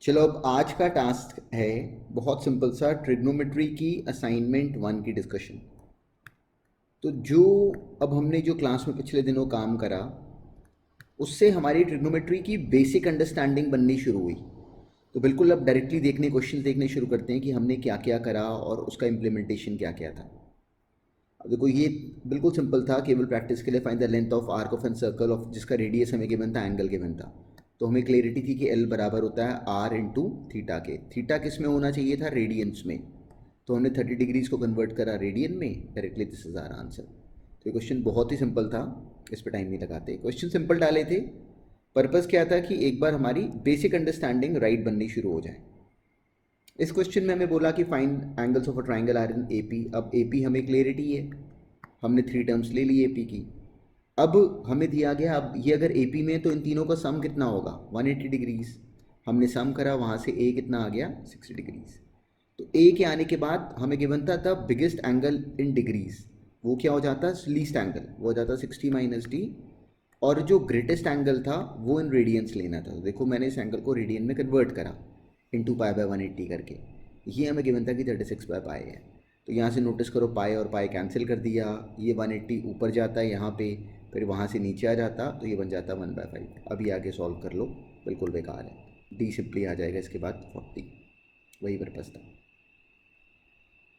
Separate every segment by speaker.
Speaker 1: चलो अब आज का टास्क है बहुत सिंपल सा, ट्रिग्नोमेट्री की असाइनमेंट 1 की डिस्कशन। तो जो अब हमने जो क्लास में पिछले दिनों काम करा उससे हमारी ट्रिग्नोमेट्री की बेसिक अंडरस्टैंडिंग बननी शुरू हुई। तो बिल्कुल अब डायरेक्टली क्वेश्चन देखने शुरू करते हैं कि हमने क्या क्या करा और उसका इम्प्लीमेंटेशन क्या क्या था। अब देखो ये बिल्कुल सिंपल था, केवल प्रैक्टिस के लिए find the length of arc of an circle of जिसका रेडियस हमें गिवन था, एंगल गिवन था। तो हमें क्लैरिटी थी कि एल बराबर होता है आर इंटू थीटा के। थीटा किस में होना चाहिए था? रेडियंस में। तो हमने 30 डिग्रीज को कन्वर्ट करा रेडियन में, directly this is our answer. तो ये क्वेश्चन बहुत ही सिंपल था, इस पर टाइम नहीं लगाते। क्वेश्चन सिंपल डाले थे, पर्पज़ क्या था कि एक बार हमारी बेसिक अंडरस्टैंडिंग राइट बननी शुरू हो जाए। इस क्वेश्चन में हमें बोला कि find angles of a triangle are in AP. अब एपी हमें क्लियरिटी है, हमने 3 टर्म्स ले ली एपी की। अब हमें दिया गया, अब ये अगर एपी में तो इन तीनों का सम कितना होगा? 180 डिग्रीज। हमने सम करा, वहाँ से ए कितना आ गया? 60 डिग्रीज। तो ए के आने के बाद हमें गिवन था the biggest angle in degrees, वो क्या हो जाता है? लीस्ट एंगल, वो हो जाता 60 माइनस डी। और जो ग्रेटेस्ट एंगल था वो इन रेडियंस लेना था। तो देखो मैंने इस एंगल को रेडियन में कन्वर्ट करा इंटू पाई बाय 180 करके। ये हमें गिवन था कि 36 बाय पाई है। तो यहाँ से नोटिस करो पाई और पाई कैंसिल कर दिया, ये 180 ऊपर जाता है यहाँ पे, फिर वहाँ से नीचे आ जाता, तो ये बन जाता 1/5। अब ये आगे सॉल्व कर लो, बिल्कुल बेकार है। डी सिंपली आ जाएगा इसके बाद 40, वही पर्पज़ था।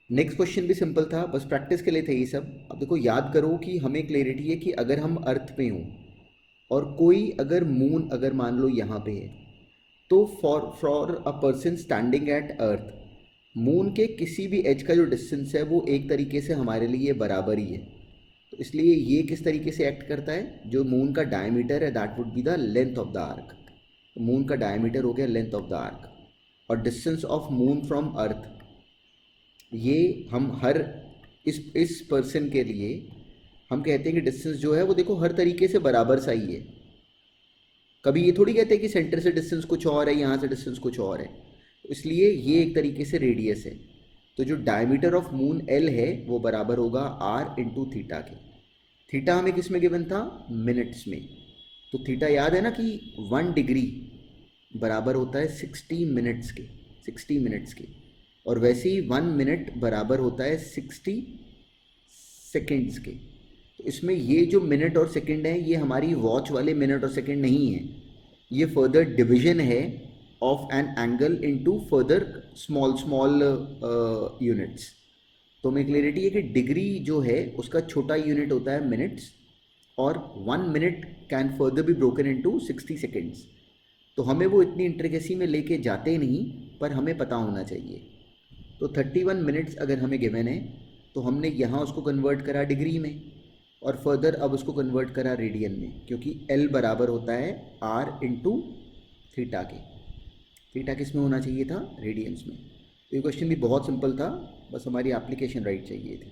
Speaker 1: नेक्स्ट क्वेश्चन भी सिंपल था, बस प्रैक्टिस के लिए थे ये सब। अब देखो याद करो कि हमें क्लियरिटी है कि अगर हम अर्थ पे हों और कोई अगर मून अगर मान लो यहाँ पे है, तो for a person standing at earth, moon के किसी भी एज का जो डिस्टेंस है वो एक तरीके से हमारे लिए बराबर ही है। तो इसलिए ये किस तरीके से एक्ट करता है? जो मून का डायमीटर है that would be the length of the arc. तो मून का डायमीटर हो गया लेंथ ऑफ द आर्क, और डिस्टेंस ऑफ मून फ्रॉम अर्थ, ये हम हर इस पर्सन के लिए हम कहते हैं कि डिस्टेंस जो है वो देखो हर तरीके से बराबर सा ही है। कभी ये थोड़ी कहते हैं कि सेंटर से डिस्टेंस कुछ और है, यहाँ से डिस्टेंस कुछ और है। तो इसलिए ये एक तरीके से रेडियस है। तो जो डायमीटर ऑफ मून एल है वो बराबर होगा आर इंटू थीटा के। थीटा हमें किस में गिवन था? मिनट्स में। तो थीटा याद है ना कि 1 डिग्री बराबर होता है 60 मिनट्स के, 60 मिनट्स के। और वैसे ही 1 मिनट बराबर होता है 60 सेकेंड्स के। तो इसमें ये जो मिनट और सेकंड है ये हमारी वॉच वाले मिनट और सेकंड नहीं है, ये फर्दर डिवीजन है of an angle into further small small units. तो हमें क्लियरिटी है कि डिग्री जो है उसका छोटा यूनिट होता है मिनट्स, और 1 minute can further be broken into 60 seconds. तो हमें वो इतनी इंट्रिकेसी में लेके जाते नहीं, पर हमें पता होना चाहिए। तो 31 मिनट्स अगर हमें गिवन है तो हमने यहाँ उसको कन्वर्ट करा डिग्री में, और फर्दर अब उसको कन्वर्ट करा रेडियन में, क्योंकि L बराबर होता है R इंटू थीटा के। थीटा किस में होना चाहिए था? रेडियंस में। तो ये क्वेश्चन भी बहुत सिंपल था, बस हमारी एप्लीकेशन राइट चाहिए थी।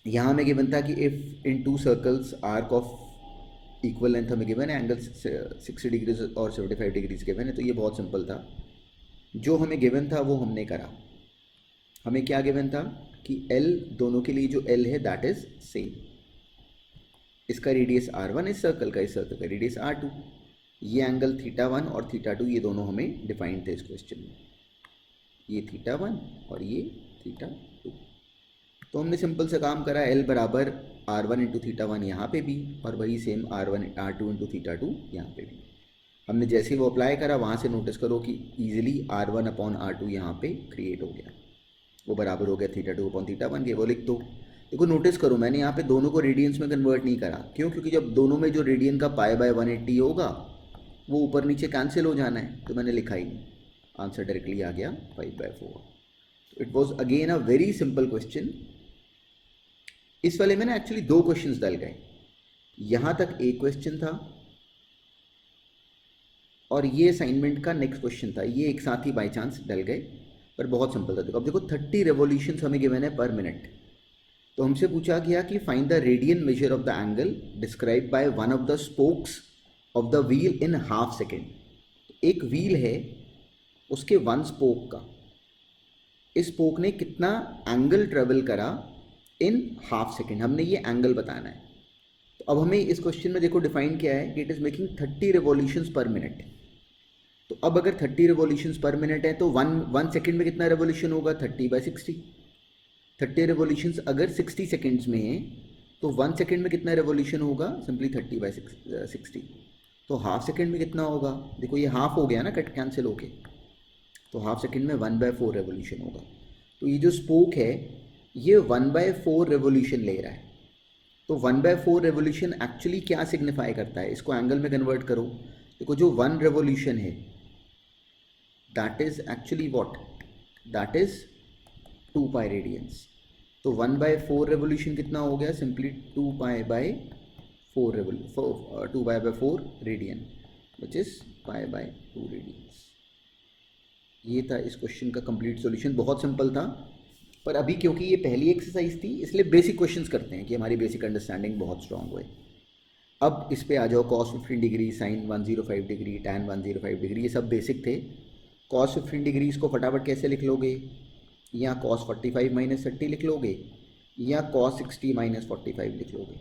Speaker 1: यहाँ हमें गिवन था कि if in 2 circles arc of equal length हमें गिवन है, एंगल 60 डिग्रीज और 75 डिग्रीज गिवन है। तो ये बहुत सिंपल था, जो हमें गिवन था वो हमने करा। हमें क्या गिवन था कि L, दोनों के लिए जो L है दैट इज सेम। इसका रेडियस R1, इस सर्कल का रेडियस R2। ये एंगल θ1 और θ2 ये दोनों हमें डिफाइंड थे इस क्वेश्चन में, ये θ1 और ये θ2। तो हमने सिंपल से काम करा, L बराबर R1 इंटू θ1 यहाँ पे भी, और वही सेम R2 इंटू θ2 यहाँ पे भी। हमने जैसे ही वो अप्लाई करा वहाँ से नोटिस करो कि ईजिली R1 अपॉन R2 यहाँ पे क्रिएट हो गया, वो बराबर हो गया θ2 अपॉन θ1 के। वो लिख दो। देखो नोटिस करो मैंने यहाँ पे दोनों को रेडियंस में कन्वर्ट नहीं करा, क्यों? क्योंकि जब दोनों में जो रेडियन का पाई बाय 180 होगा वो ऊपर नीचे कैंसिल हो जाना है, तो मैंने लिखा ही नहीं, आंसर डायरेक्टली आ गया 5/4। It was again a very simple question. इस वाले में ना एक्चुअली 2 क्वेश्चन डल गए, यहाँ तक एक क्वेश्चन था और ये असाइनमेंट का नेक्स्ट क्वेश्चन था, ये एक साथ ही बाई चांस डल गए, पर बहुत सिंपल था। देखो अब देखो 30 रेवोल्यूशंस हमें गिवन है पर मिनट। तो हमसे पूछा गया कि find the radian measure of the angle describe by one of the spokes of the wheel in half second. एक व्हील है, उसके 1 स्पोक का, इस स्पोक ने कितना एंगल ट्रेवल करा इन हाफ सेकेंड, हमने ये एंगल बताना है। तो अब हमें इस क्वेश्चन में देखो डिफाइन क्या है कि इट इज़ मेकिंग 30 रेवोल्यूशंस पर मिनट। अब अगर 30 रेवोल्यूशंस पर मिनट है तो वन सेकेंड में कितना रेवोल्यूशन होगा, 30/60। 30 रेवोल्यूशंस अगर 60 सेकेंड्स में है तो 1 सेकेंड में कितना रेवोल्यूशन होगा, सिंपली 30/60। तो हाफ सेकेंड में कितना होगा, देखो ये हाफ हो गया ना, कट कैंसिल होके, तो हाफ सेकेंड में 1/4 रेवोल्यूशन होगा। तो ये जो स्पोक है ये 1/4 रेवोल्यूशन ले रहा है। तो 1/4 रेवोल्यूशन एक्चुअली क्या सिग्निफाई करता है, इसको एंगल में कन्वर्ट करो। देखो जो 1 रेवोल्यूशन है that is actually what, that is 2 pi radians. तो 1/4 रेवोल्यूशन कितना हो गया, simply 2 pi by 4 radian which is pi by 2 radians. ये था इस क्वेश्चन का कंप्लीट सॉल्यूशन। बहुत सिंपल था, पर अभी क्योंकि ये पहली एक्सरसाइज थी इसलिए बेसिक क्वेश्चंस करते हैं कि हमारी बेसिक अंडरस्टैंडिंग बहुत स्ट्रांग हुए। अब इस पे आ जाओ, cos 15 degree, sin 105 degree, tan 105 degree, ये सब बेसिक थे। cos 15 डिग्री इसको फटाफट कैसे लिख लोगे, या cos 45 - 30 लिख लोगे, या cos 60 - 45 लिख लोगे,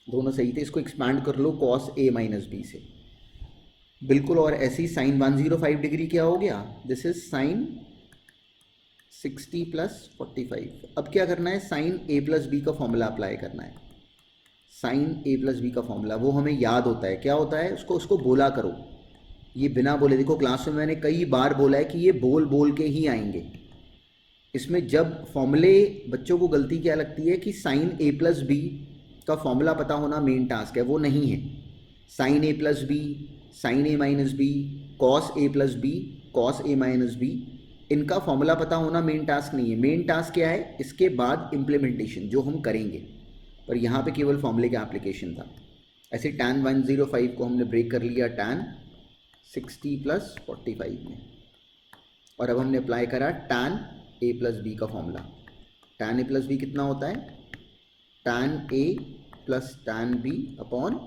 Speaker 1: दोनों सही थे। इसको एक्सपैंड कर लो cos a - b से, बिल्कुल। और ऐसे ही sin 105 डिग्री क्या हो गया, दिस इज sin 60 + 45। अब क्या करना है, sin a + b का फॉर्मूला अप्लाई करना है। sin a + b का फॉर्मूला वो हमें याद होता है, क्या होता है, उसको बोला करो, ये बिना बोले। देखो क्लास में मैंने कई बार बोला है कि ये बोल बोल के ही आएंगे। इसमें जब फॉर्मूले, बच्चों को गलती क्या लगती है कि sin a + b का फॉर्मूला पता होना मेन टास्क है, वो नहीं है। sin a + b, sin a - b, cos a + b, cos a - b, इनका फॉर्मूला पता होना मेन टास्क नहीं है। मेन टास्क क्या है, इसके बाद इम्प्लीमेंटेशन जो हम करेंगे, पर यहाँ पे केवल फॉर्मूले का एप्लीकेशन था। ऐसे tan 105 को हमने ब्रेक कर लिया tan 60 + 45 में, और अब हमने अप्लाई करा tan a + b का फॉर्मूला। tan a + b कितना होता है, tan a + tan b upon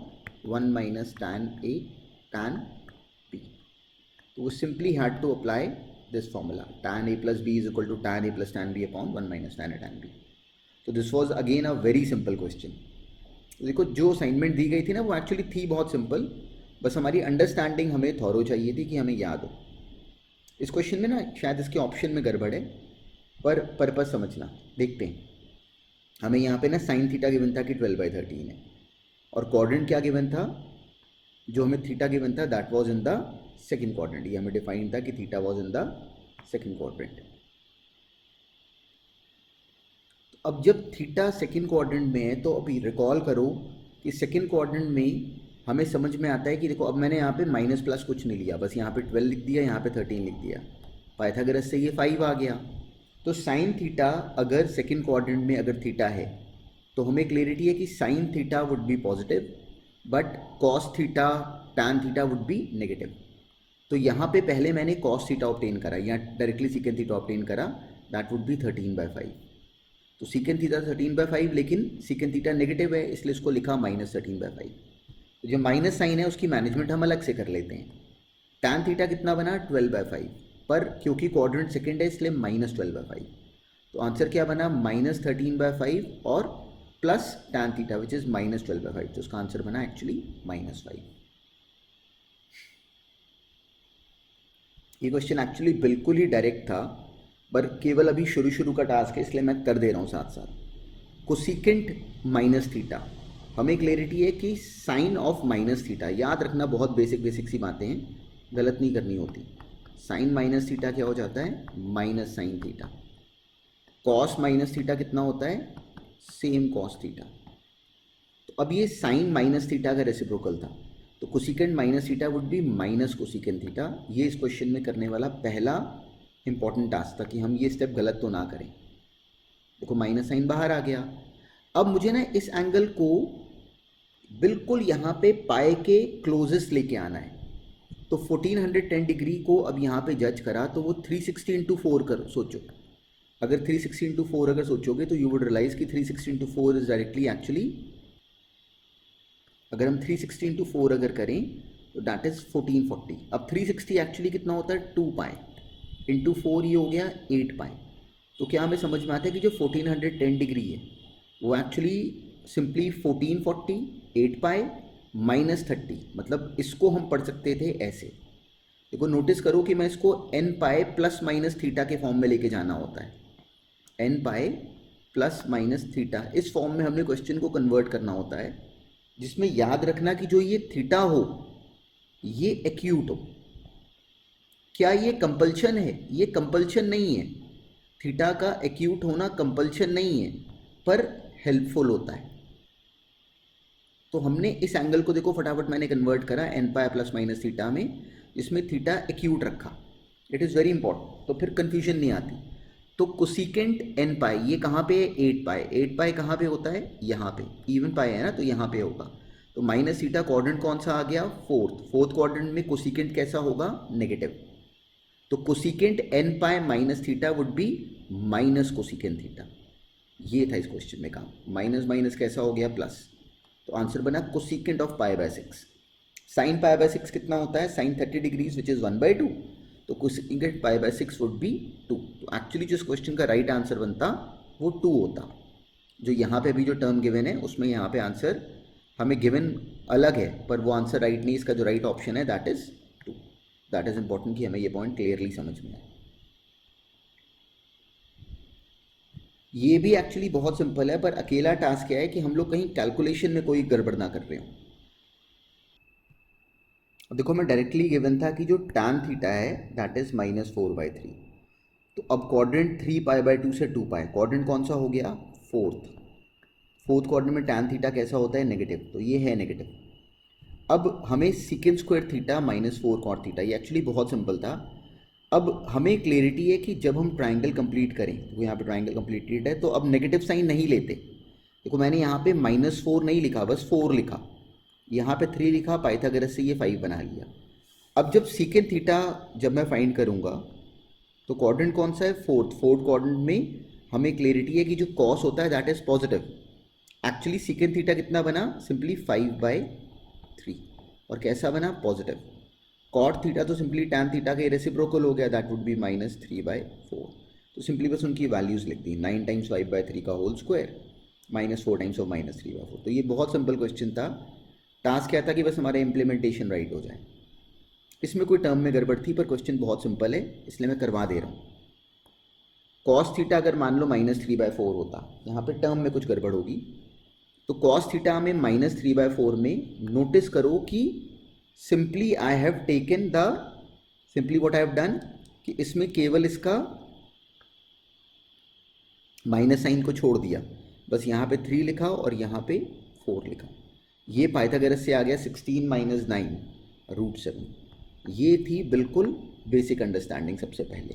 Speaker 1: 1 - tan a tan b। तो वो simply had to apply this formula, tan a + b = tan a + tan b upon 1 - tan a tan b। तो this was again a very simple question. देखो जो assignment दी गई थी ना वो actually थी बहुत सिंपल, बस हमारी अंडरस्टैंडिंग हमें थॉरो चाहिए थी कि हमें याद हो। इस क्वेश्चन में ना शायद इसके ऑप्शन में गड़बड़ है, पर पर्पस समझना। देखते हैं, हमें यहाँ पे ना sin थीटा गिवन था कि 12/13 है, और क्वाड्रेंट क्या गिवन था, जो हमें थीटा गिवन था that was in the second quadrant. ये हमें डिफाइन था कि theta was in the second quadrant. अब जब थीटा सेकंड क्वाड्रेंट में है तो अभी रिकॉल करो कि सेकंड क्वाड्रेंट में हमें समझ में आता है कि देखो अब मैंने यहाँ पे माइनस प्लस कुछ नहीं लिया, बस यहाँ पे 12 लिख दिया, यहाँ पे 13 लिख दिया, पाइथागोरस से ये 5 आ गया। तो साइन थीटा अगर सेकंड क्वाड्रेंट में अगर थीटा है तो हमें क्लियरिटी है कि sine theta would B positive but cos theta tan theta would be negative. तो यहाँ पे पहले मैंने कॉस थीटा ऑब्टेन करा या डायरेक्टली सीकेंड थीटा ऑब्टेन करा, दैट वुड बी 13/5। तो सीकेंड थीटा 13/5, लेकिन सीकेंड थीटा नेगेटिव है इसलिए इसको लिखा -13/5। तो जो माइनस साइन है उसकी मैनेजमेंट हम अलग से कर लेते हैं। टैन थीटा कितना बना 12/5, पर क्योंकि क्वाड्रेंट सेकेंड है इसलिए -12/5। तो आंसर क्या बना -13/5 और plus tan theta which is -12/5। तो उसका आंसर बना एक्चुअली -5। ये क्वेश्चन एक्चुअली बिल्कुल ही डायरेक्ट था, पर केवल अभी शुरू का टास्क है इसलिए मैं कर दे रहा हूँ साथ साथ। कोसिकेंट माइनस थीटा, हमें क्लियरिटी है कि साइन ऑफ माइनस थीटा, याद रखना बहुत बेसिक सी बातें हैं, गलत नहीं करनी होती। साइन माइनस थीटा क्या हो जाता है, minus sine theta. Cos minus theta कितना होता है, सेम कॉस थीटा। तो अब ये साइन माइनस थीटा का रेसिप्रोकल था, तो cosecant minus theta would be minus cosecant theta. ये इस क्वेश्चन में करने वाला पहला इंपॉर्टेंट टास्क था कि हम ये स्टेप गलत तो ना करें। देखो माइनस साइन बाहर आ गया। अब मुझे ना इस एंगल को बिल्कुल यहाँ पे पाए के क्लोजेस्ट लेके आना है। तो 1410 डिग्री को अब यहाँ पे जज करा तो वो 360 × 4 कर सोचो। अगर 360 × 4 अगर सोचोगे तो यू वुड रियलाइज कि 360 × 4 इज डायरेक्टली एक्चुअली, अगर हम 360 × 4 अगर करें तो दैट इज 1440। अब 360 एक्चुअली कितना होता है 2 पाई इंटू 4, ये हो गया 8 पाई। तो क्या हमें समझ में आता है कि जो 1410 डिग्री है वो एक्चुअली सिंपली 1440 8 पाई -30, मतलब इसको हम पढ़ सकते थे ऐसे। देखो नोटिस करो कि मैं इसको n pi plus minus theta के फॉर्म में लेके जाना होता है, n pi plus minus theta, इस फॉर्म में हमने क्वेश्चन को कन्वर्ट करना होता है, जिसमें याद रखना कि जो ये थीटा हो ये एक्यूट हो। क्या ये कंपल्शन है? ये कंपल्शन नहीं है, थीटा का एक्यूट होना कंपल्शन नहीं है, पर हेल्पफुल होता है। तो हमने इस एंगल को देखो फटाफट मैंने कन्वर्ट करा n pi plus minus theta में, जिसमें थीटा एक्यूट रखा। इट इज़ वेरी इंपॉर्टेंट, तो फिर कंफ्यूजन नहीं आती। तो कोसिकेंट एन पाई ये कहाँ पे है? 8 पाई। 8 पाई कहाँ पे होता है? यहाँ पे। इवन पाई है ना, तो यहाँ पे होगा। तो माइनस थीटा क्वाड्रेंट कौन सा आ गया? फोर्थ क्वाड्रेंट में कोसिकेंट कैसा होगा? नेगेटिव। तो cosecant n pi minus theta would be minus cosecant theta. ये था इस क्वेश्चन में काम। माइनस माइनस कैसा हो गया? प्लस। तो आंसर बना cosecant of pi by 6। Sine pi by 6 कितना होता है? Sine 30 degrees which is 1/2। तो cosecant pi by 6 would be 2। तो एक्चुअली जो इस क्वेश्चन का राइट आंसर बनता वो 2 होता। जो यहाँ पे भी जो टर्म गिवन है उसमें यहाँ पे आंसर हमें गिवन अलग है, पर वो आंसर राइट नहीं। इसका जो राइट ऑप्शन है that is 2। That is important कि हमें ये पॉइंट क्लियरली समझ में आए। ये भी एक्चुअली बहुत सिंपल है, पर अकेला टास्क क्या है कि हम लोग कहीं कैलकुलेशन में कोई गड़बड़ ना कर रहे हो। अब देखो मैं डायरेक्टली गिवन था कि जो tan थीटा है दैट इज -4/3। तो अब क्वाड्रेंट 3π/2 से 2π, क्वाड्रेंट कौन सा हो गया? फोर्थ क्वाड्रेंट में tan थीटा कैसा होता है? नेगेटिव। तो ये है नेगेटिव। अब हमें secant square theta -4 cot theta, ये एक्चुअली बहुत सिंपल था। अब हमें क्लियरिटी है कि जब हम ट्राइंगल कंप्लीट करें, तो यहाँ पे ट्राइंगल कंप्लीटेड है, तो अब नेगेटिव साइन नहीं लेते। देखो मैंने यहाँ पे -4 नहीं लिखा, बस 4 लिखा, यहाँ पे 3 लिखा, पाइथागोरस से ये 5 बना लिया। अब जब सीकेंट थीटा जब मैं फाइंड करूँगा तो क्वाड्रेंट कौन सा है? फोर्थ क्वाड्रेंट में हमें क्लियरिटी है कि जो कॉस होता है that is positive. Actually secant theta कितना बना? सिंपली 5/3। और कैसा बना? पॉजिटिव। कॉट थीटा तो सिंपली टैन थीटा के रेसिप्रोकल हो गया, दैट वुड बी -3/4। तो सिंपली बस उनकी वैल्यूज़ लिख दी, 9 टाइम्स 5/3 का होल स्क्वायर -4 टाइम्स ऑफ -3/4। तो ये बहुत सिंपल क्वेश्चन था। टास्क क्या था कि बस हमारा इम्प्लीमेंटेशन राइट हो जाए। इसमें कोई टर्म में गड़बड़ थी, पर क्वेश्चन बहुत सिंपल है इसलिए मैं करवा दे रहा हूँ। कॉस थीटा अगर मान लो -3/4 होता, यहाँ पे टर्म में कुछ गड़बड़ होगी। तो कॉस थीटा में -3/4 में नोटिस करो कि simply I have taken the, simply what I have done कि इसमें केवल इसका माइनस साइन को छोड़ दिया, बस यहाँ पे 3 लिखा और यहाँ पे 4 लिखा। ये पाइथागोरस से आ गया 16 - 9 √7। ये थी बिल्कुल बेसिक अंडरस्टैंडिंग सबसे पहले।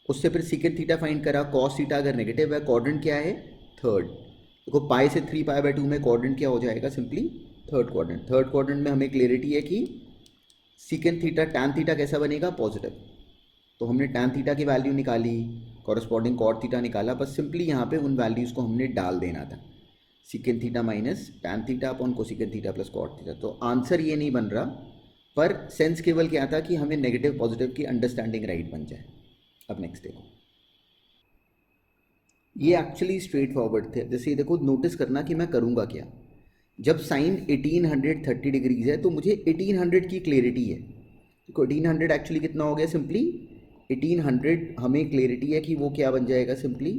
Speaker 1: उससे फिर सीकेंट थीटा फाइंड करा। कॉस थीटा अगर नेगेटिव है, क्वाड्रेंट क्या है? थर्ड। देखो पाई से 3π/2 में क्वाड्रेंट क्या हो जाएगा? Simply third quadrant. Third quadrant में हमें क्लियरिटी है कि सीकेंट थीटा टैन थीटा कैसा बनेगा? पॉजिटिव। तो हमने टैन थीटा की वैल्यू निकाली, कॉरस्पॉन्डिंग कॉट थीटा निकाला, बस सिंपली यहाँ पे उन वैल्यूज़ को हमने डाल देना था, secant theta minus tan theta upon cosecant theta plus cot theta. तो आंसर ये नहीं बन रहा, पर सेंस केवल क्या था कि हमें नेगेटिव पॉजिटिव की अंडरस्टैंडिंग राइट बन जाए। अब नेक्स्ट देखो, ये एक्चुअली स्ट्रेट फॉरवर्ड थे। जैसे देखो नोटिस करना कि मैं करूँगा क्या। जब साइन 1830 डिग्रीज है तो मुझे 1800 की क्लियरिटी है। देखो 1800 एक्चुअली कितना हो गया? सिंपली 1800 हमें क्लियरिटी है कि वो क्या बन जाएगा? Simply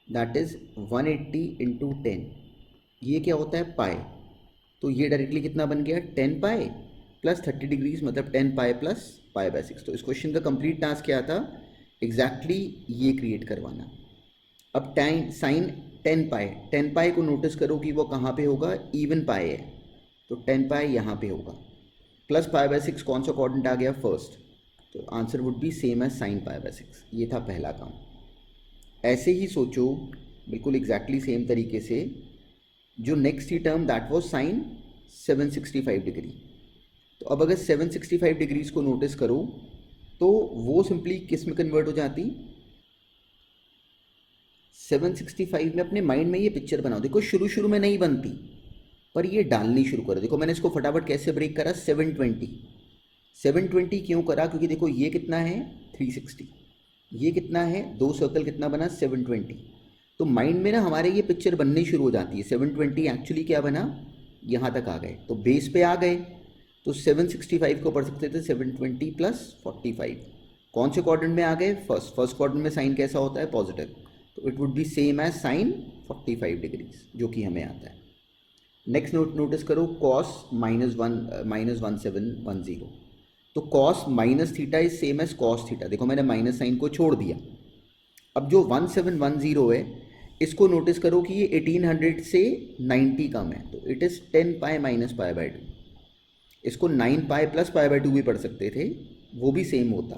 Speaker 1: that is 180 × 10। ये क्या होता है? पाई। तो ये डायरेक्टली कितना बन गया? 10 पाई प्लस 30 डिग्रीज, मतलब 10 पाई प्लस π/6। तो इस क्वेश्चन का कंप्लीट टास्क क्या था? एग्जैक्टली ये क्रिएट करवाना। अब टाइम साइन 10 पाई को नोटिस करो कि वो कहाँ पे होगा? इवन पाई है, तो 10 पाई यहाँ पे होगा, प्लस π/6 कौन सा क्वाड्रेंट आ गया? फर्स्ट। तो answer would be same as sine π/6। ये था पहला काम। ऐसे ही सोचो बिल्कुल एग्जैक्टली सेम तरीके से जो नेक्स्ट ही term that was sine 765 degree. तो अब अगर 765 डिग्रीज को नोटिस करो तो वो सिंपली किस में कन्वर्ट हो जाती? 765 में अपने माइंड में ये पिक्चर बनाओ। देखो शुरू में नहीं बनती, पर ये डालनी शुरू करो। देखो मैंने इसको फटाफट कैसे ब्रेक करा? 720 क्यों करा? क्योंकि देखो ये कितना है? 360। ये कितना है? 2 सर्कल कितना बना? 720। तो माइंड में ना हमारे ये पिक्चर बननी शुरू हो जाती है। 720 एक्चुअली क्या बना? यहाँ तक आ गए, तो बेस पे आ गए। तो तो 765 को पढ़ सकते थे 720 प्लस 45। कौन से क्वाड्रेंट में आ गए? फर्स्ट क्वाड्रेंट में साइन कैसा होता है? पॉजिटिव, तो it would be same as sine 45 degrees, जो कि हमें आता है। नेक्स्ट नोटिस करो, कॉस -1710, तो cos minus theta is same as cos theta. देखो मैंने माइनस साइन को छोड़ दिया। अब जो 1710 है, इसको नोटिस करो कि ये 1800 से 90 कम है, तो it is 10 pi minus pi by 2। इसको 9 पाई प्लस पाई बाई 2 भी पढ़ सकते थे, वो भी सेम होता।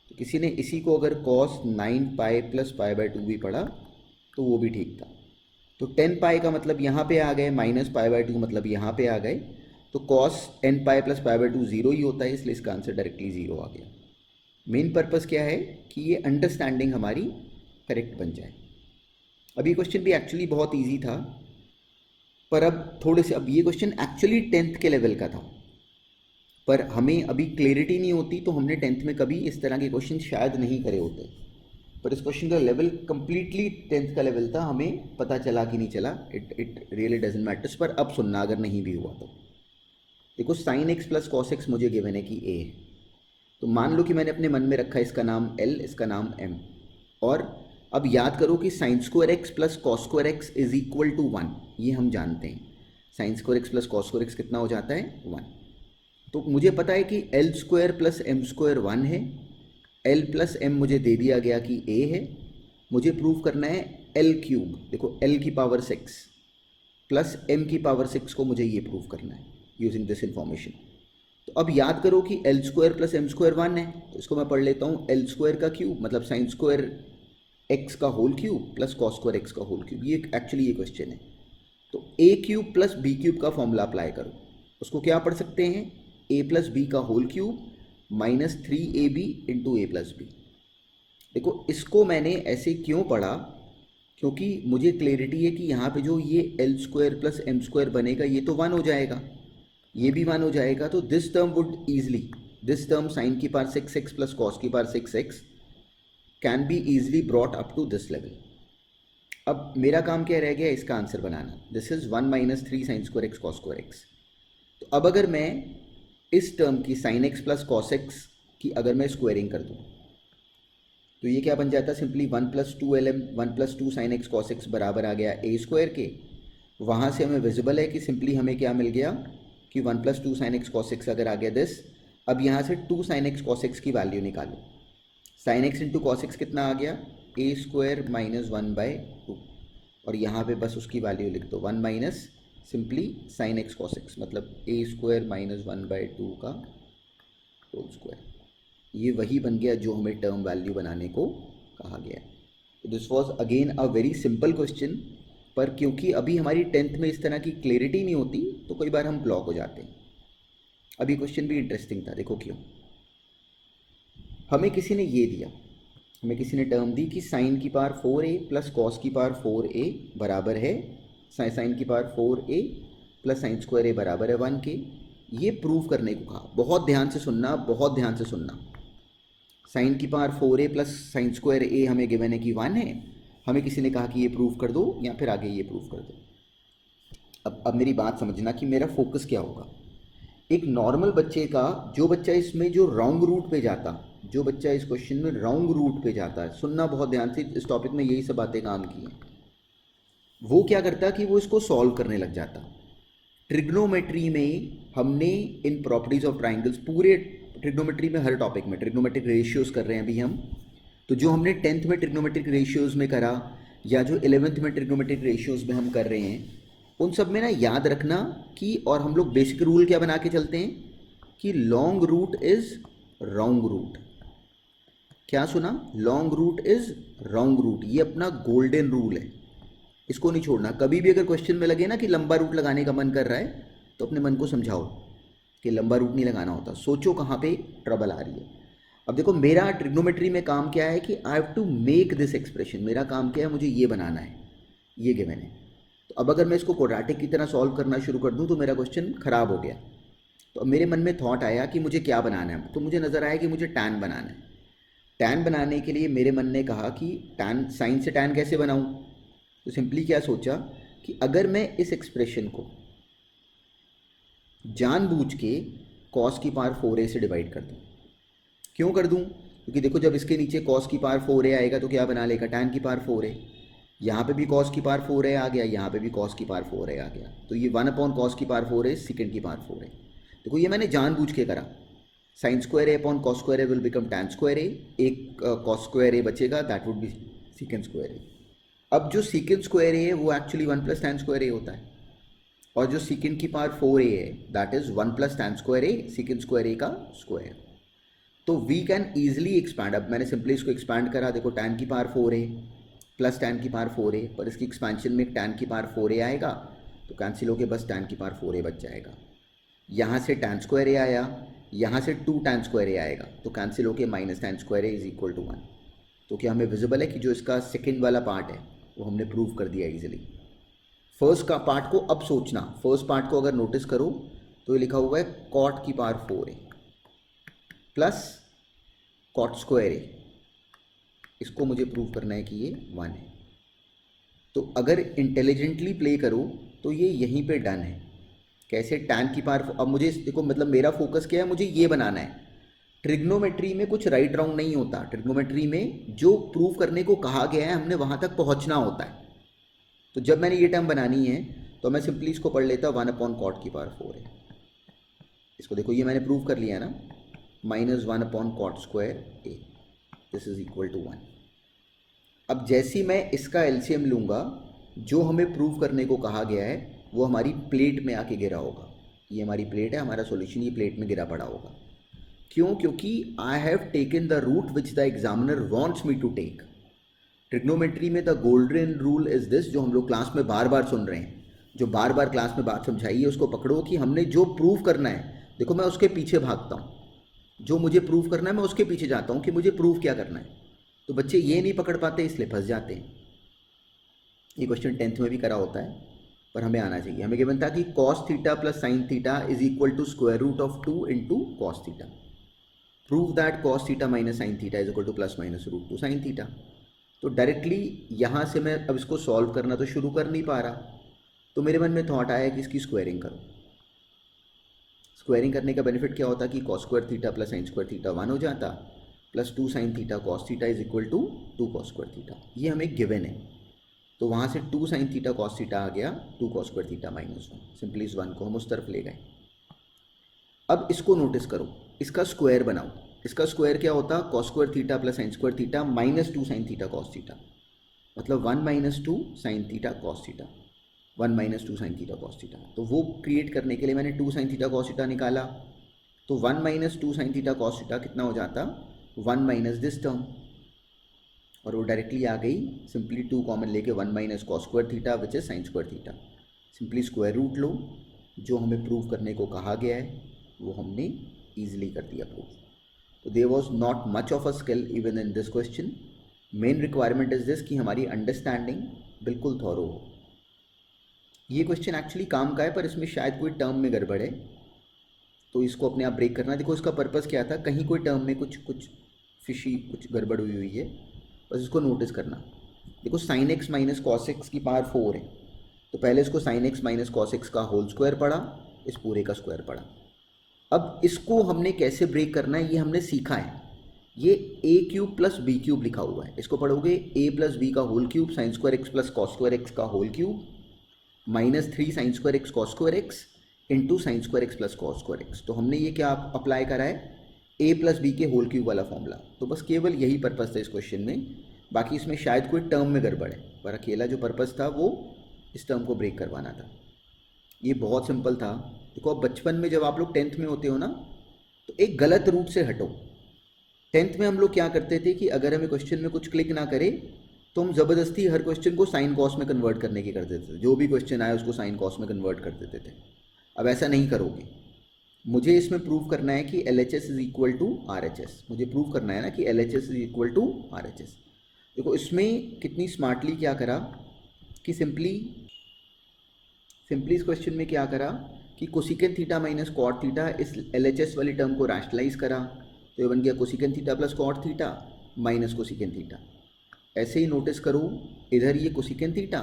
Speaker 1: तो किसी ने इसी को अगर cos 9 pi plus pi by 2 भी पढ़ा तो वो भी ठीक था। तो 10 पाई का मतलब यहाँ पे आ गए, माइनस पाई बाई 2 मतलब यहाँ पे आ गए, तो cos n pi plus pi by 2 zero ही होता है, इसलिए इसका आंसर डायरेक्टली जीरो आ गया। मेन पर्पस क्या है कि ये अंडरस्टैंडिंग हमारी करेक्ट बन जाए। अब ये क्वेश्चन भी एक्चुअली बहुत ईजी था, पर अब थोड़े से, अब ये क्वेश्चन एक्चुअली 10th के लेवल का था, पर हमें अभी क्लैरिटी नहीं होती, तो हमने 10th में कभी इस तरह के क्वेश्चन शायद नहीं करे होते। पर इस क्वेश्चन का लेवल कंप्लीटली 10th का लेवल था, हमें पता चला कि नहीं चला, इट रियली डजंट मैटर्स। पर अब सुनना अगर नहीं भी हुआ तो देखो, sign x plus cos x मुझे गिवन है कि ए है, तो मान लो कि मैंने अपने मन में रखा इसका नाम एल, इसका नाम एम, और अब याद करो कि sine square x plus cos square x is equal to 1, ये हम जानते हैं। Sine square x plus cos square x कितना हो जाता है? 1। तो मुझे पता है कि L square plus M square 1 है, एल प्लस एम मुझे दे दिया गया कि ए है। मुझे प्रूव करना है एल क्यूब, देखो एल की पावर 6 प्लस एम की पावर 6 को मुझे ये प्रूव करना है यूजिंग दिस इंफॉर्मेशन। तो अब याद करो कि L square plus M square 1 है, तो इसको मैं पढ़ लेता हूँ एल स्क्वायर का क्यूब, मतलब साइन स्क्वायर एक्स का whole cube plus cos square x का होल क्यूब। ये एक्चुअली ये क्वेश्चन है। तो a cube plus b cube का फॉर्मूला अप्लाई करो, उसको क्या पढ़ सकते हैं? ए प्लस बी का whole cube minus 3ab into a plus b. देखो इसको मैंने ऐसे क्यों पढ़ा, क्योंकि मुझे क्लैरिटी है कि यहाँ पे जो ये L square plus M square बनेगा, ये तो 1 हो जाएगा, ये भी 1 हो जाएगा, तो this term would easily, this term sine की पावर 6x प्लस कॉस की power 6x can be easily brought up to this level. अब मेरा काम क्या रह गया? इसका आंसर बनाना। This is 1 minus 3 sine square x cos square x. तो अब अगर मैं इस टर्म की sine x plus cos x की अगर मैं स्क्वायरिंग कर दूँ, तो ये क्या बन जाता है? Simply 1 plus 2lm 1 plus 2 sine x cos x बराबर आ गया ए स्क्वायर के। वहाँ से हमें विजिबल है कि सिंपली हमें क्या मिल गया कि 1 plus 2 sine x cos x अगर आ गया दिस। अब यहाँ से 2 साइन एक्स कॉस एक्स की वैल्यू निकालो। Sine x into cos x कितना आ गया? ए स्क्वायर माइनस 1/2, और यहाँ पे बस उसकी वैल्यू लिख दो 1 minus simply sine x cos x, मतलब ए स्क्वायर माइनस 1/2 का होल स्क्वायर। ये वही बन गया जो हमें टर्म वैल्यू बनाने को कहा गया। तो this was again a very simple question, पर क्योंकि अभी हमारी 10th में इस तरह की क्लैरिटी नहीं होती, तो कई बार हम ब्लॉक हो जाते हैं। अभी क्वेश्चन भी इंटरेस्टिंग था, देखो क्यों। हमें किसी ने ये दिया, हमें किसी ने टर्म दी कि साइन की पावर 4a प्लस कॉस की पावर 4a बराबर है साइन की power 4a plus sine square a बराबर है 1 के। ये प्रूव करने को कहा। बहुत ध्यान से सुनना, बहुत ध्यान से सुनना। साइन की power 4a plus sine square a हमें गिवन है कि 1 है, हमें किसी ने कहा कि ये प्रूव कर दो या फिर आगे ये प्रूव कर दो। अब मेरी बात समझना कि मेरा फोकस क्या होगा। एक नॉर्मल बच्चे का, जो बच्चा इसमें जो रॉन्ग रूट पे जाता, जो बच्चा इस क्वेश्चन में रॉन्ग रूट पे जाता है, सुनना बहुत ध्यान से, इस टॉपिक में यही सब बातें काम की हैं, वो क्या करता कि वो इसको सॉल्व करने लग जाता। ट्रिग्नोमेट्री में हमने इन प्रॉपर्टीज ऑफ ट्राइंगल्स, पूरे ट्रिग्नोमेट्री में हर टॉपिक में ट्रिग्नोमेट्रिक रेशियोज कर रहे हैं अभी हम, तो जो हमने 10th में ट्रिग्नोमेट्रिक रेशियोज में करा या जो 11th में ट्रिग्नोमेट्रिक रेशियोज में हम कर रहे हैं, उन सब में ना याद रखना कि, और हम लोग बेसिक रूल क्या बना के चलते हैं कि long route is wrong route. क्या सुना? Long route is wrong route, ये अपना गोल्डन रूल है, इसको नहीं छोड़ना। कभी भी अगर क्वेश्चन में लगे ना कि लंबा रूट लगाने का मन कर रहा है, तो अपने मन को समझाओ कि लंबा रूट नहीं लगाना होता, सोचो कहाँ पे ट्रबल आ रही है। अब देखो मेरा ट्रिग्नोमेट्री में काम क्या है कि I have to make this expression, मेरा काम क्या है, मुझे ये बनाना है, ये गिवन है। तो अब अगर मैं इसको क्वाड्रेटिक की तरह सॉल्व करना शुरू कर दूं तो मेरा क्वेश्चन खराब हो गया। तो अब मेरे मन में थॉट आया कि मुझे क्या बनाना है, तो मुझे नज़र आया कि मुझे टैन बनाना है। टैन बनाने के लिए मेरे मन ने कहा कि टैन, साइन से टैन कैसे बनाऊं, तो सिंपली क्या सोचा कि अगर मैं इस एक्सप्रेशन को जानबूझ के कॉस की पावर 4a से डिवाइड कर दूँ। क्यों कर दूँ? क्योंकि देखो जब इसके नीचे कॉस की पावर 4a आएगा तो क्या बना लेगा, tan की पावर 4a। यहाँ पे भी कॉस की पावर 4a आ गया, यहाँ पे भी कॉस की पावर 4a आ गया, तो ये 1 अपॉन कॉस की पावर 4a सेकेंड की पावर 4a। देखो ये मैंने जानबूझ के करा। Sine square a upon cos square a will become tan square a, एक कॉस स्क्वायर ए बचेगा, that would be second square a. अब जो सीकेंड स्क्वायर ए है वो actually 1 plus tan square a होता है, और जो सीकेंड की पावर 4a है that is 1 plus tan square A सीकेंड square ए का स्क्वायर। तो वी कैन ईजिली एक्सपैंड, अब मैंने सिंपली इसको एक्सपैंड करा, देखो टैन की पावर 4a प्लस टैन की पावर 4a, पर इसकी एक्सपेंशन में टैन की पावर 4a आएगा तो कैंसिल होके बस टैन की पावर 4a बच जाएगा। यहाँ से टैन स्क्वायर ए आया, यहाँ से 2 टैन स्क्वायर ए आएगा, तो कैंसिल होके minus tan square A is equal to 1। तो क्या हमें विजिबल है कि जो इसका सेकेंड वाला पार्ट है वो हमने प्रूव कर दिया इजीली। फर्स्ट का पार्ट को अब सोचना, फर्स्ट पार्ट को अगर नोटिस करो तो ये लिखा हुआ है कॉट की power 4a plus cot square a, इसको मुझे प्रूव करना है कि ये 1 है। तो अगर इंटेलिजेंटली प्ले करो तो ये यहीं पे डन है। कैसे, टैन की पावर, अब मुझे देखो मतलब मेरा फोकस क्या है, मुझे ये बनाना है। ट्रिग्नोमेट्री में कुछ राइट रॉन्ग नहीं होता, ट्रिग्नोमेट्री में जो प्रूव करने को कहा गया है हमने वहाँ तक पहुँचना होता है। तो जब मैंने ये टर्म बनानी है तो मैं सिंपली इसको पढ़ लेता 1 अपॉन कॉट की पावर 4 है। इसको देखो ये मैंने प्रूव कर लिया ना, minus 1 upon cot square A, this is equal to 1। अब जैसी मैं इसका एलसीएम लूँगा, जो हमें प्रूव करने को कहा गया है वो हमारी प्लेट में आके गिरा होगा। ये हमारी प्लेट है, हमारा सॉल्यूशन ये प्लेट में गिरा पड़ा होगा। क्यों? क्योंकि I have taken the route which the examiner wants me to take. Trigonometry में the golden rule is this, जो हम लोग क्लास में बार बार सुन रहे हैं, जो बार बार क्लास में बात समझाई है उसको पकड़ो कि हमने जो प्रूव करना है, देखो मैं उसके पीछे भागता हूँ, जो मुझे प्रूव करना है मैं उसके पीछे जाता हूँ कि मुझे प्रूव क्या करना है। तो बच्चे ये नहीं पकड़ पाते इसलिए फंस जाते हैं। ये क्वेश्चन 10th में भी करा होता है, पर हमें आना चाहिए। हमें गिवन था कि cos theta plus sine theta is equal to square root of 2 into cos theta. Prove that cos theta minus sine theta is equal to plus minus root 2 sine theta. तो डायरेक्टली यहाँ से मैं अब इसको solve करना तो शुरू कर नहीं पा रहा, तो मेरे मन में थॉट आया कि इसकी स्क्वायरिंग करो। स्क्वायरिंग करने का बेनिफिट क्या होता कि cos square theta plus sine square theta 1 हो जाता, plus 2 sine theta cos theta is equal to 2 cos square theta. ये हमें गिवन है, तो वहाँ से 2 साइन थीटा कॉस थीटा आ गया, 2 cos square theta minus 1। Simply इस 1 को हम उस तरफ ले गए। अब इसको नोटिस करो, इसका स्क्वायर बनाओ। इसका स्क्वायर क्या होता, cos square theta plus sine square theta minus 2 sine theta cos theta, मतलब 1 minus 2 sine theta cos theta, 1 minus 2 sine theta cos theta. तो वो क्रिएट करने के लिए मैंने 2 साइन थीटा कॉस थीटा निकाला, तो 1 minus 2 sine theta cos theta कितना हो जाता, 1 माइनस दिस टर्म, और वो डायरेक्टली आ गई। सिंपली 2 कॉमन लेके 1 minus cos square theta which is sine square theta. Simply square root लो, जो हमें प्रूव करने को कहा गया है वो हमने ईजिली कर दिया प्रूव। तो there was not much of a skill even in this question. Main requirement is this कि हमारी अंडरस्टैंडिंग बिल्कुल थॉरो हो। ये क्वेश्चन एक्चुअली काम का है, पर इसमें शायद कोई टर्म में गड़बड़ है, तो इसको अपने आप ब्रेक करना। देखो इसका पर्पस क्या था, कहीं कोई टर्म में कुछ फिशी कुछ गड़बड़ हुई है, बस इसको नोटिस करना। देखो sine x minus cos x की पावर 4 है, तो पहले इसको sine x minus cos x का होल स्क्वायर पढ़ा, इस पूरे का स्क्वायर पढ़ा। अब इसको हमने कैसे ब्रेक करना है ये हमने सीखा है। ये a cube plus b cube लिखा हुआ है, इसको पढ़ोगे ए प्लस बी का whole cube sine square x plus cos square x का whole cube minus 3 sine square x cos square x into sine square x plus cos square x. तो हमने ये क्या अप्लाई करा है, ए प्लस बी के whole cube वाला formula. तो बस केवल यही पर्पस था इस क्वेश्चन में, बाकी इसमें शायद कोई टर्म में गड़बड़ है, पर अकेला जो पर्पस था वो इस टर्म को ब्रेक करवाना था। ये बहुत सिंपल था। देखो अब बचपन में जब आप लोग 10th में होते हो ना, तो एक गलत रूट से हटो। 10th में हम लोग क्या करते थे कि अगर हमें क्वेश्चन में कुछ क्लिक ना करे तो हम ज़बरदस्ती हर क्वेश्चन को साइन कॉस में कन्वर्ट करने की कर देते थे। जो भी क्वेश्चन आए उसको साइन कॉस में कन्वर्ट कर देते थे। अब ऐसा नहीं करोगे। मुझे इसमें प्रूव करना है कि LHS is equal to RHS। मुझे प्रूव करना है ना कि LHS is equal to RHS। देखो इसमें कितनी स्मार्टली क्या करा कि सिंपली इस क्वेश्चन में क्या करा कि cosecant theta minus cot theta, इस LHS वाली टर्म को रैशनलाइज करा, तो ये बन गया cosecant theta plus cot theta minus cosecant theta. ऐसे ही नोटिस करो, इधर ये कोसिकेंट थीटा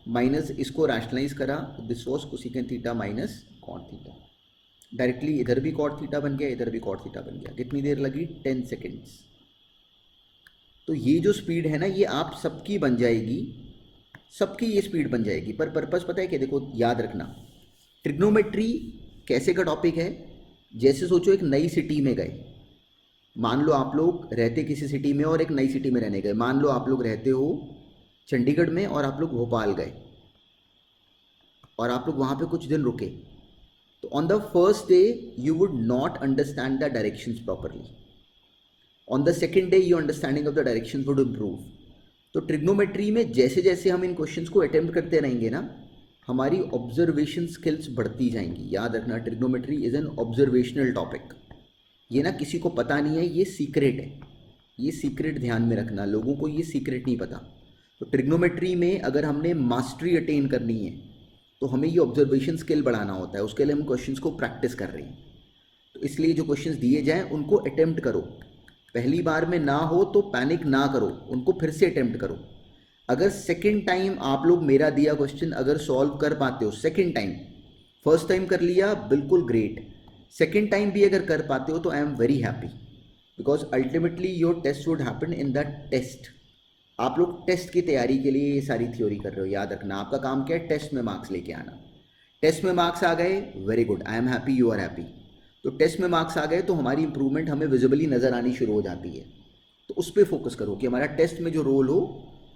Speaker 1: माइनस इसको रैशनलाइज करा, this was cosecant theta minus cot theta. Directly इधर भी कॉट थीटा बन गया, इधर भी कॉट थीटा बन गया। कितनी देर लगी? 10 सेकेंड्स। तो ये जो स्पीड है ना, ये आप सबकी बन जाएगी, सबकी ये स्पीड बन जाएगी। पर पर्पस पता है कि देखो याद रखना, ट्रिग्नोमेट्री कैसे का टॉपिक है, जैसे सोचो एक नई सिटी में गए, मान लो आप लोग रहते किसी सिटी में और एक नई सिटी में रहने गए। मान लो आप लोग रहते हो चंडीगढ़ में और आप लोग भोपाल गए और आप लोग वहाँ पे कुछ दिन रुके, तो on the first day you would not understand the directions properly. On the second day your understanding of the directions would improve. तो ट्रिग्नोमेट्री में जैसे जैसे हम इन क्वेश्चंस को अटेम्प्ट करते रहेंगे ना, हमारी ऑब्जर्वेशन स्किल्स बढ़ती जाएंगी। याद रखना, trigonometry is an observational topic. ये ना किसी को पता नहीं है, ये सीक्रेट है, ये सीक्रेट ध्यान में रखना, लोगों को ये सीक्रेट नहीं पता। तो ट्रिग्नोमेट्री में अगर हमने मास्टरी अटेन करनी है तो हमें ये ऑब्जर्वेशन स्किल बढ़ाना होता है, उसके लिए हम क्वेश्चंस को प्रैक्टिस कर रहे हैं। तो इसलिए जो क्वेश्चंस दिए जाएं उनको अटेम्प्ट करो। पहली बार में ना हो तो पैनिक ना करो, उनको फिर से अटेम्प्ट करो। अगर सेकेंड टाइम आप लोग मेरा दिया क्वेश्चन अगर सॉल्व कर पाते हो, सेकेंड टाइम, फर्स्ट टाइम कर लिया बिल्कुल ग्रेट, सेकेंड टाइम भी अगर कर पाते हो तो I am very happy, because ultimately your test would happen in the test. आप लोग टेस्ट की तैयारी के लिए ये सारी थ्योरी कर रहे हो। याद रखना, आपका काम क्या है? टेस्ट में मार्क्स लेके आना। टेस्ट में मार्क्स आ गए, very good, I am happy, you are happy. तो टेस्ट में मार्क्स आ गए तो हमारी इंप्रूवमेंट हमें विजिबली नज़र आनी शुरू हो जाती है। तो उस पर फोकस करो कि हमारा टेस्ट में जो रोल हो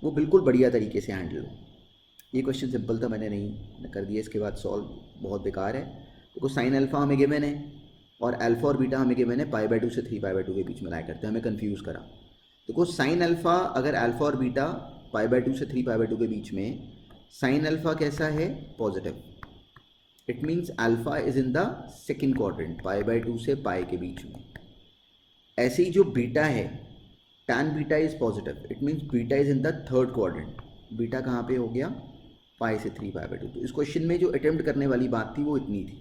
Speaker 1: वो बिल्कुल बढ़िया तरीके से हैंडल हो। ये क्वेश्चन सिंपल था, मैंने कर दिया। इसके बाद सॉल्व बहुत बेकार है। देखो साइन अल्फा हमें गिवन है और अल्फा और बीटा हमें गिवन है π/2 से 3π/2 के बीच में लाया करते हैं, हमें कंफ्यूज करा। देखो साइन अल्फा, अगर अल्फा और बीटा π/2 से 3π/2 के बीच में, साइन अल्फा कैसा है? Positive. It means alpha is in the second quadrant, π/2 से पाई के बीच में। ऐसे ही जो बीटा है, tan beta is positive, it means beta is in the third quadrant. Beta कहाँ पे हो गया? पाई से 3π/2। तो इस क्वेश्चन में जो अटेम्प्ट करने वाली बात थी वो इतनी थी।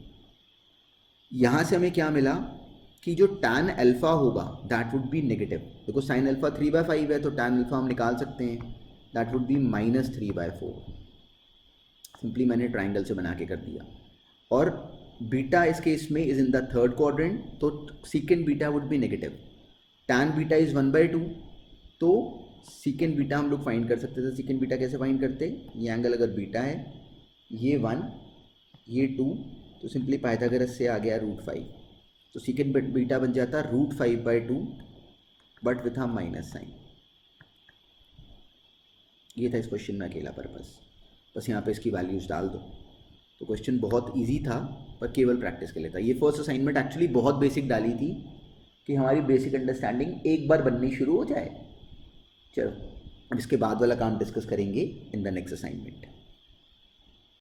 Speaker 1: यहाँ से हमें क्या मिला कि जो tan अल्फा होगा दैट वुड बी नेगेटिव। देखो साइन अल्फा 3/5 है तो tan अल्फा हम निकाल सकते हैं, दैट वुड बी -3/4। सिंपली मैंने ट्राइंगल से बना के कर दिया। और बीटा इस केस में is in the third quadrant, तो second beta would be negative. tan beta is 1/2, तो सीकेंड बीटा हम लोग फाइंड कर सकते थे। सीकेंड बीटा कैसे फाइंड करते? ये एंगल अगर बीटा है, ये 1, ये 2, तो सिंपली पाइथागोरस से आ गया √5। तो सीकेंड बीटा बन जाता √5/2 बट विथ हम माइनस साइन। ये था इस क्वेश्चन में अकेला पर्पस। बस यहाँ पे इसकी वैल्यूज डाल दो। तो क्वेश्चन बहुत इजी था पर केवल प्रैक्टिस के लिए था। ये फर्स्ट असाइनमेंट एक्चुअली बहुत बेसिक डाली थी कि हमारी बेसिक अंडरस्टैंडिंग एक बार बननी शुरू हो जाए। चलो अब इसके बाद वाला काम डिस्कस करेंगे इन द नेक्स्ट असाइनमेंट।